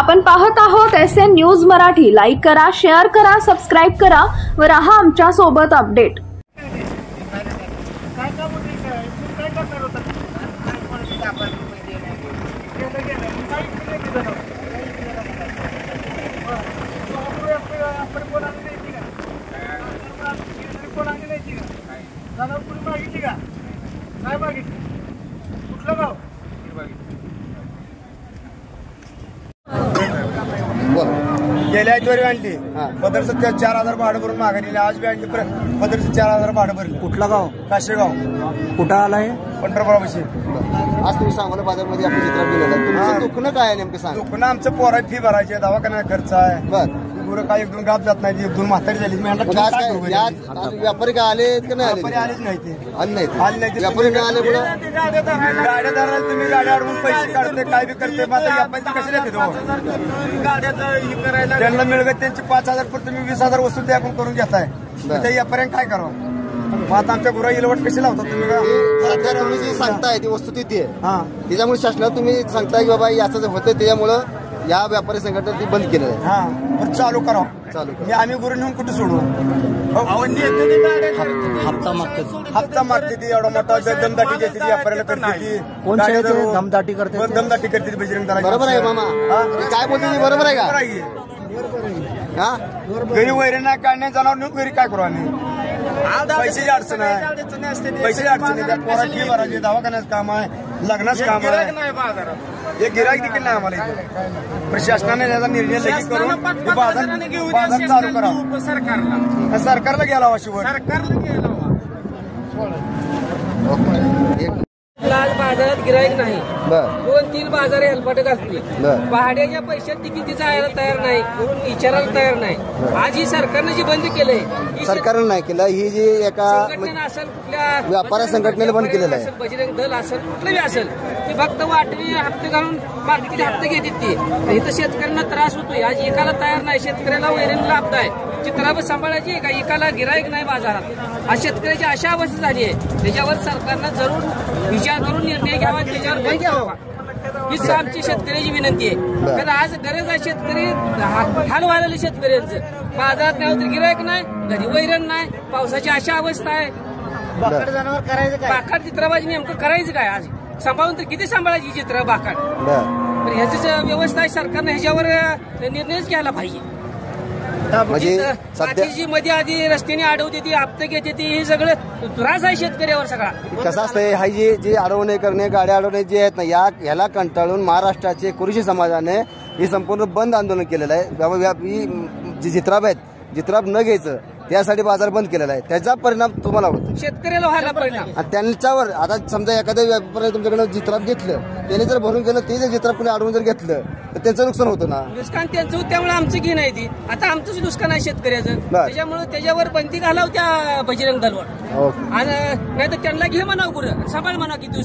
आपण पाहत आहोत SN न्यूज मराठी। लाईक करा, शेअर करा, सबस्क्राइब करा व रहा आमच्या सोबत अपडेट। गेल्या आठवडी आणली पदरचं 4,000 भाडं भरून मागणी आज बी आणली पदरचं 4,000 भाडं भरले। कुठला गाव? काशेगाव। कुठं आलाय? पंढरपुरापाशी। आज तुम्ही सांगोला बाजारमध्ये आपण चित्र दिलेलं आहे, तुमचं दुखणं काय आहे नेमकं सांग? दुखणं आमचं पोरा फी भरायची, दवाखान्यात खर्च आहे। बर गुरं काय एक दोन गाप जात नाही, एक दोन म्हातारी झाली। व्यापारी काय आले का नाही आले? आलेच नाही ते, आले नाही व्यापारी नाही आले। गाड्यादाराला तुम्ही गाड्या अडवून पैसे काढते, काय बी करते, मात्र व्यापारी कसे देते? त्यांना मिळत त्यांची 5,000 पण तुम्ही 20,000 वसूल ते आपण करून घेताय, त्या व्यापाऱ्यांनी काय करावं? मग आता आमच्या गुरा इलवट कशी लावता तुम्ही? तुम्ही जी सांगताय ती वस्तू तिथे त्याच्यामुळे शासनाला तुम्ही सांगताय की बाबा याचं होतं त्याच्यामुळं या व्यापारी संघटना ती बंद केलं आहे। चालू करावं, चालू मी आम्ही गुरु नेऊन कुठे सोडू? हप्ता मागते ती, एवढा मोठा दमदाटी घेते ती, व्यापाऱ्याला करते ती। कोण दमदाटी करते? दमदाटी करते ती बजरंग दलाल। बरोबर आहे मामा, काय बोलते बरोबर आहे का? घरी वैरण नाही काढण्या जनावर नेऊन घरी काय करू आम्ही? पैशाची अडचण आहे, पैशाची अडचण आहे। त्या पोरा फी भरायची, दवाखान्याचं काम आहे, लग्नाचं काम आहे, हे गिराईक देखील नाही आम्हाला इथे। प्रशासनाने त्याचा निर्णय लगेच करून बाजार चालू करा, सरकारला गेला वाशिवर। आज बाजारात गिराईक नाही, 2-3 बाजार हेलपाटे घालते, भाड्याच्या पैशात तिकीट जायला तयार नाही, करून विचारायला तयार नाही। आज ही सरकारने जी बंद केलंय, सरकारने नाही केलं, ही जी एका असेल कुठल्या व्यापारी संघटनेने बंद केलेलं आहे, बजरंग दल असेल कुठलंही असेल, ती फक्त वाटणी हप्ते घालून बाकीचे हप्ते घेतात ती। इथं शेतकऱ्यांना त्रास होतोय, आज एकाला तयार नाही, शेतकऱ्याला वैरण लाभत आहे, चित्रावर सांभाळायची का एकाला गिराईक नाही बाजारात। आज शेतकऱ्याची अशा अवस्था झाली आहे, त्याच्यावर सरकारनं जरूर विचार करून निर्णय घ्यावा, त्याच्यावर बंद घ्यावा, हीच आमची शेतकऱ्याची विनंती आहे। कारण आज गरज आहे, शेतकरी हाल व्हायला शेतकऱ्यांचं, बाजारात नाही तर गिराईक नाही, घरी वैरण नाही, पावसाची अशा अवस्था आहे। जनावर करायचं काय? बाकाड चित्राबाजी नेमकं करायचं काय? आज सांभाळून तर किती सांभाळायची चित्र बाकाड? तर ह्याची व्यवस्था आहे, सरकारने ह्याच्यावर निर्णयच घ्यायला पाहिजे। म्हणजे बाकीची मध्ये आधी रस्त्याने अडवते ती, हप्ते घेते ती, हे सगळं त्रास आहे शेतकऱ्यावर सगळा। कसं असतंय, हा जे अडवणे करणे, गाड्या अडवणे जे आहेत ना, ह्याला कंटाळून महाराष्ट्राचे कुरुशी समाजाने हे संपूर्ण बंद आंदोलन केलेलं आहे। जी जित्राब आहेत, जित्राब न घ्यायचं त्यासाठी बाजार बंद केलेला आहे, त्याचा परिणाम तुम्हाला होतो, शेतकऱ्याला व्हायला परिणाम। त्यांच्यावर आता समजा एखाद्या व्यापाऱ्याने तुमच्याकडे जित्राब घेतलं, त्याने जर भरून गेलं, ते जर जित्राब कुणी अडवून जर घेतलं तर त्यांचं नुकसान होतं ना। नुकसान त्यांचं, त्यामुळे आमचं घे नाही ती, आता आमचंच नुकसान आहे शेतकऱ्याचं, त्याच्यामुळे त्याच्यावर बंदी घालाव त्या बजरंग दलवर, आणि नाही तर त्यांना घे म्हणावं, गुरं सांभाळ म्हणा किती